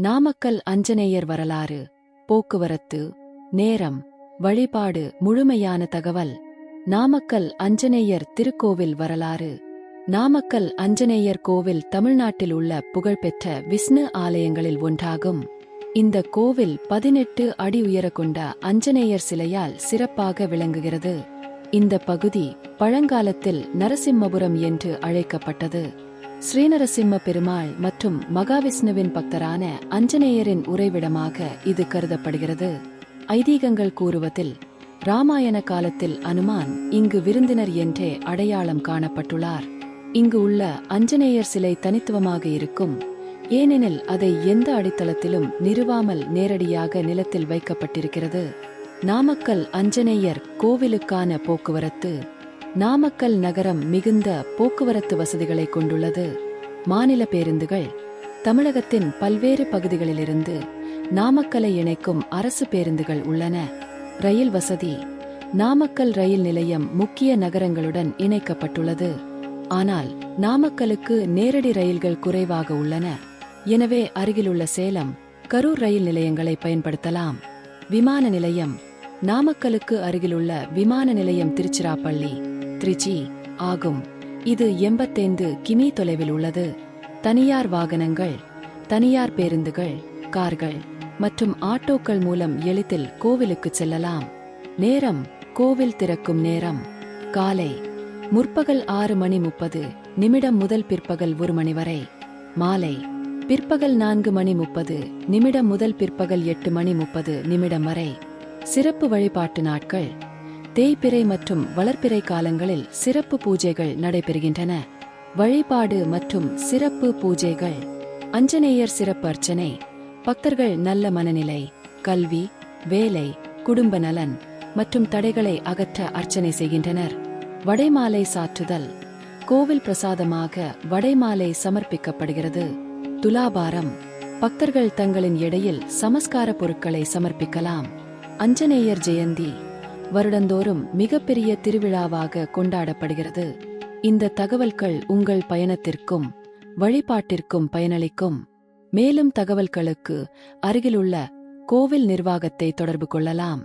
நாமக்கல் அஞ்சனேயர் வரலாறு, போக்குவரத்து, நேரம், வழிபாடு. முழுமையான தகவல். நாமக்கல் அஞ்சனேயர் திருக்கோவில் வரலாறு. நாமக்கல் அஞ்சனேயர் கோவில் தமிழ்நாட்டில் உள்ள புகழ்பெற்ற விஷ்ணு ஆலயங்களில் ஒன்றாகும். இந்த கோவில் 18 அடி உயர கொண்ட அஞ்சனேயர் சிலையால் சிறப்பாக விளங்குகிறது. இந்த பகுதி பழங்காலத்தில் நரசிம்மபுரம் என்று அழைக்கப்பட்டது. ஸ்ரீநரசிம்ம பெருமாள் மற்றும் மகாவிஷ்ணுவின் பக்தரான அஞ்சனேயரின் உறைவிடமாக இது கருதப்படுகிறது. ஐதீகங்கள் கூறுவதில் ராமாயண காலத்தில் அனுமான் இங்கு விருந்தினர் என்றே அடையாளம் காணப்பட்டுள்ளார். இங்கு உள்ள அஞ்சனேயர் சிலை தனித்துவமாக இருக்கும். ஏனெனில் அதை எந்த அடித்தளத்திலும் நிறுவாமல் நேரடியாக நிலத்தில் வைக்கப்பட்டிருக்கிறது. நாமக்கல் அஞ்சனேயர் கோவிலுக்கான போக்குவரத்து. நாமக்கல் நகரம் மிகுந்த போக்குவரத்து வசதிகளை கொண்டுள்ளது. மாநில பேருந்துகள். தமிழகத்தின் பல்வேறு பகுதிகளிலிருந்து நாமக்கலை இணைக்கும் அரசு பேருந்துகள் உள்ளன. ரயில் வசதி. நாமக்கல் ரயில் நிலையம் முக்கிய நகரங்களுடன் இணைக்கப்பட்டுள்ளது. ஆனால் நாமக்கலுக்கு நேரடி ரயில்கள் குறைவாக உள்ளன. எனவே அருகிலுள்ள சேலம், கரூர் ரயில் நிலையங்களை பயன்படுத்தலாம். விமான நிலையம். நாமக்கலுக்கு அருகிலுள்ள விமான நிலையம் திருச்சிராப்பள்ளி, திருச்சி ஆகும். இது 85 கிமீ தொலைவில் உள்ளது. தனியார் வாகனங்கள், தனியார் பேருந்துகள், கார்கள் மற்றும் ஆட்டோக்கள் மூலம் எளிதில் கோவிலுக்கு செல்லலாம். நேரம். கோவில் திறக்கும் நேரம் காலை முற்பகல் 6:30 முதல் பிற்பகல் 1 மணி வரை. மாலை பிற்பகல் 4:30 முதல் பிற்பகல் 8:30 வரை. சிறப்பு வழிபாட்டு நாட்கள். தேய்பிறை மற்றும் வளர்ப்பிறை காலங்களில் சிறப்பு பூஜைகள் நடைபெறுகின்றன. வழிபாடு மற்றும் சிறப்பு பூஜைகள். அஞ்சனேயர் சிறப்பு அர்ச்சனை. பக்தர்கள் நல்ல மனநிலை, கல்வி, வேலை, குடும்ப நலன் மற்றும் தடைகளை அகற்ற அர்ச்சனை செய்கின்றனர். வடைமாலை சாற்றுதல். கோவில் பிரசாதமாக வடைமாலை சமர்ப்பிக்கப்படுகிறது. துலாபாரம். பக்தர்கள் தங்களின் எடையில் சமஸ்கார பொருட்களை சமர்ப்பிக்கலாம். அஞ்சனேயர் ஜெயந்தி வருடந்தோறும் மிகப்பெரிய திருவிழாவாக கொண்டாடப்படுகிறது. இந்த தகவல்கள் உங்கள் பயணத்திற்கும் வழிபாட்டிற்கும் பயனளிக்கும். மேலும் தகவல்களுக்கு அருகிலுள்ள கோவில் நிர்வாகத்தை தொடர்பு கொள்ளலாம்.